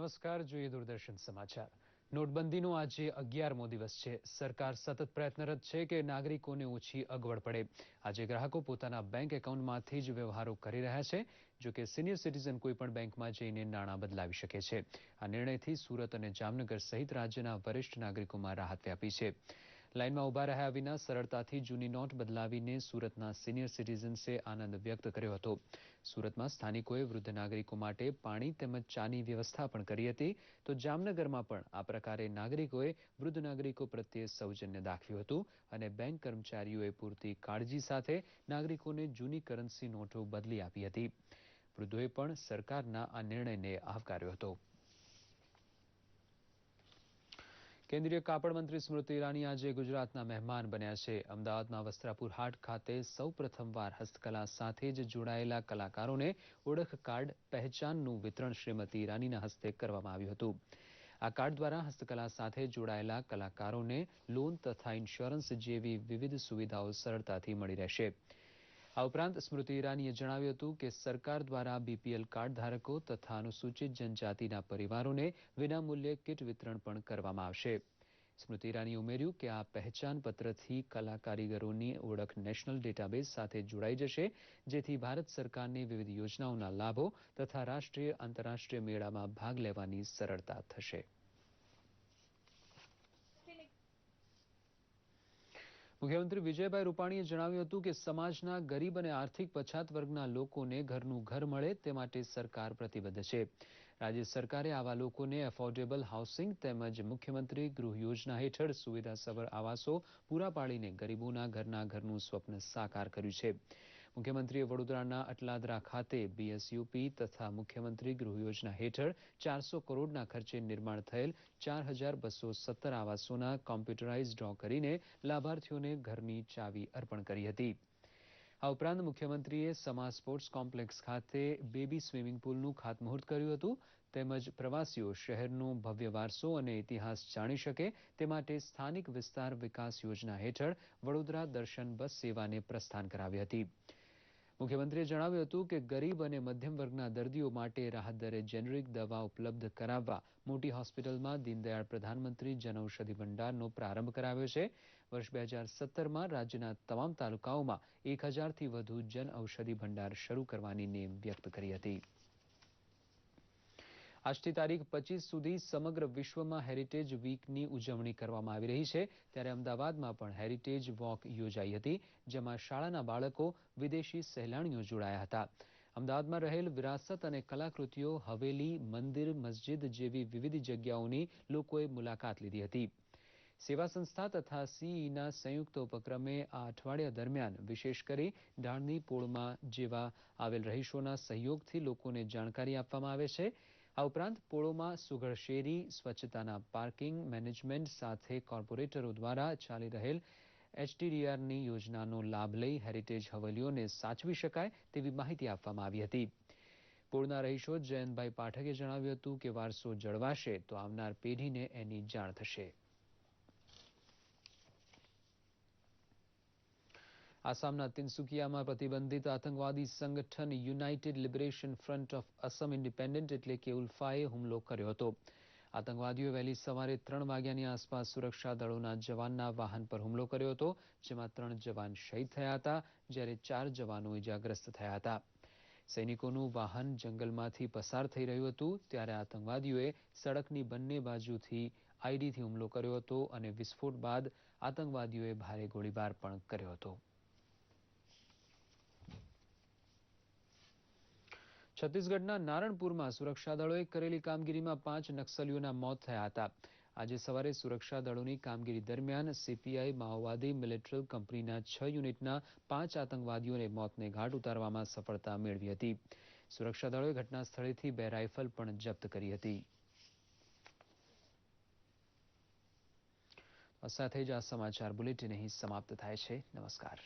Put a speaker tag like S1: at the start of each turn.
S1: નમસ્કાર, જોઈએ દૂરદર્શન સમાચાર. નોટબંધીનો આજે 11મો દિવસ છે. સરકાર સતત પ્રયત્નરત છે કે નાગરિકોને ઓછી અગવડ પડે. આજે ગ્રાહકો પોતાના બેંક એકાઉન્ટમાંથી જ વ્યવહારો કરી રહ્યા છે. જો કે સિનિયર સિટીઝન કોઈ પણ બેંકમાં જઈને નાણાં બદલાવી શકે છે. આ નિર્ણયથી સુરત અને જામનગર સહિત રાજ્યના વરિષ્ઠ નાગરિકોમાં રાહત વ્યાપી છે. લાઇનમાં ઉભા રહ્યા વિના સરળતાથી જૂની નોટ બદલાવીને સુરતના સિનિયર સિટીઝન્સે આનંદ વ્યક્ત કર્યો હતો. સુરતમાં સ્થાનિકોએ વૃદ્ધ નાગરિકો માટે પાણી તેમજ ચાની વ્યવસ્થા પણ કરી હતી. તો જામનગરમાં પણ આ પ્રકારે નાગરિકોએ વૃદ્ધ નાગરિકો પ્રત્યે સૌજન્ય દાખવ્યું હતું અને બેંક કર્મચારીઓએ પૂરતી કાળજી સાથે નાગરિકોને જૂની કરન્સી નોટો બદલી આપી હતી. વૃદ્ધોએ પણ સરકારના આ નિર્ણયને આવકાર્યો હતો. કેન્દ્રીય કાપડ મંત્રી સ્મૃતિ ઈરાની આજે ગુજરાતના મહેમાન બન્યા છે. અમદાવાદના વસ્ત્રાપુર હાટ ખાતે સૌ પ્રથમવાર હસ્તકલા સાથે જ જોડાયેલા કલાકારોને ઓળખ કાર્ડ પહેચાનનું વિતરણ શ્રીમતી ઈરાનીના હસ્તે કરવામાં આવ્યું હતું. આ કાર્ડ દ્વારા હસ્તકલા સાથે જોડાયેલા કલાકારોને લોન તથા ઇન્સ્યોરન્સ જેવી વિવિધ સુવિધાઓ સરળતાથી મળી રહેશે. આ ઉપરાંત સ્મૃતિ ઈરાનીએ જણાવ્યું હતું કે સરકાર દ્વારા બીપીએલ કાર્ડ ધારકો તથા અનુસૂચિત જનજાતિના પરિવારોને વિનામૂલ્યે કીટ વિતરણ પણ કરવામાં આવશે. સ્મૃતિ ઈરાનીએ ઉમેર્યું કે આ પહેચાન પત્રથી કલા કારીગરોની ઓળખ નેશનલ ડેટાબેઝ સાથે જોડાઈ જશે, જેથી ભારત સરકારની વિવિધ યોજનાઓના લાભો તથા રાષ્ટ્રીય આંતરરાષ્ટ્રીય મેળામાં ભાગ લેવાની સરળતા થશે. મુખ્યમંત્રી વિજયભાઈ રૂપાણીએ જણાવ્યું હતું કે સમાજના ગરીબ અને આર્થિક પછાત વર્ગના લોકોને ઘરનું ઘર મળે તે માટે સરકાર પ્રતિબદ્ધ છે. રાજ્ય સરકારે આવા લોકોને એફોર્ડેબલ હાઉસિંગ તેમજ મુખ્યમંત્રી ગૃહ યોજના હેઠળ સુવિધાસભર આવાસો પૂરા પાડીને ગરીબોના ઘરનું સ્વપ્ન સાકાર કર્યું છે. મુખ્યમંત્રીએ વડોદરાના અટલાદરા ખાતે બીએસયુપી તથા મુખ્યમંત્રી ગૃહ યોજના હેઠળ 400 કરોડના ખર્ચે નિર્માણ થયેલ 4217 આવાસોના કોમ્પ્યુટરાઇઝ ડ્રો કરીને લાભાર્થીઓને ઘરની ચાવી અર્પણ કરી હતી. આ ઉપરાંત મુખ્યમંત્રીએ સમા સ્પોર્ટ્સ કોમ્પ્લેક્સ ખાતે બેબી સ્વિમિંગ પુલનું ખાતમુહૂર્ત કર્યું હતું. તેમજ પ્રવાસીઓ શહેરનો ભવ્ય વારસો અને ઇતિહાસ જાણી શકે તે માટે સ્થાનિક વિસ્તાર વિકાસ યોજના હેઠળ વડોદરા દર્શન બસ સેવાને પ્રસ્થાન કરાવી હતી. મુખ્યમંત્રીએ જણાવ્યું હતું કે ગરીબ અને મધ્યમ વર્ગના દર્દીઓ માટે રાહત દરે જેનેરિક દવા ઉપલબ્ધ કરાવવા મોટી હોસ્પિટલમાં દીનદયાળ પ્રધાનમંત્રી જનઔષધિ ભંડારનો પ્રારંભ કરાવ્યો છે. વર્ષ 2017માં રાજ્યના તમામ તાલુકાઓમાં 1000થી વધુ જનઔષધિ ભંડાર શરૂ કરવાની નેમ વ્યક્ત કરી હતી. આજથી તારીખ 25 સુધી સમગ્ર વિશ્વમાં હેરિટેજ વીકની ઉજવણી કરવામાં આવી રહી છે. ત્યારે અમદાવાદમાં પણ હેરિટેજ વોક યોજાઈ હતી, જેમાં શાળાના બાળકો, વિદેશી સહેલાણીઓ જોડાયા હતા. અમદાવાદમાં રહેલ વિરાસત અને કલાકૃતિઓ, હવેલી, મંદિર, મસ્જિદ જેવી વિવિધ જગ્યાઓની લોકોએ મુલાકાત લીધી હતી. સેવા સંસ્થા તથા સીઈના સંયુક્ત ઉપક્રમે આ અઠવાડિયા દરમિયાન વિશેષ કરી ઢાળની પોળમાં જેવા આવેલ રહીશોના સહયોગથી લોકોને જાણકારી આપવામાં આવે છે. આ ઉપરાંત પોળોમાં સુઘડ શેરી, સ્વચ્છતાના પાર્કિંગ મેનેજમેન્ટ સાથે કોર્પોરેટરો દ્વારા ચાલી રહેલ એચટીડીઆરની યોજનાનો લાભ લઈ હેરિટેજ હવેલીઓને સાચવી શકાય તેવી માહિતી આપવામાં આવી હતી. પોળના રહીશો જયંતભાઈ પાઠકે જણાવ્યું હતું કે વારસો જળવાશે તો આવનાર પેઢીને એની જાણ થશે. આસામના તિનસુકિયામાં પ્રતિબંધિત આતંકવાદી સંગઠન United liberation front of Assam independent એટલે કે ઉલ્ફાએ હુમલો કર્યો હતો. આતંકવાદીઓએ વહેલી સવારે 3 વાગ્યાની આસપાસ સુરક્ષા દળોના જવાનના વાહન પર હુમલો કર્યો હતો, જેમાં 3 જવાન શહીદ થયા હતા, જ્યારે 4 જવાનો ઇજાગ્રસ્ત થયા હતા. સૈનિકોનું વાહન જંગલમાંથી પસાર થઈ રહ્યું હતું ત્યારે આતંકવાદીઓએ સડકની બંને બાજુથી આઈડીથી હુમલો કર્યો હતો અને વિસ્ફોટ બાદ આતંકવાદીઓએ ભારે ગોળીબાર પણ કર્યો હતો. છત્તીસગઢના નારણપુરમાં સુરક્ષા દળોએ કરેલી કામગીરીમાં 5 નક્સલીઓના મોત થયા હતા. આજે સવારે સુરક્ષા દળોની કામગીરી દરમિયાન સીપીઆઈ માઓવાદી મિલિટરી કંપનીના 6 યુનિટના 5 આતંકવાદીઓને મોતને ઘાટ ઉતારવામાં સફળતા મેળવી હતી. સુરક્ષા દળોએ ઘટના સ્થળેથી 2 રાઇફલ પણ જપ્ત કરી હતી. આ સાથે જ આ સમાચાર બુલેટિન અહીં સમાપ્ત થાય છે. નમસ્કાર.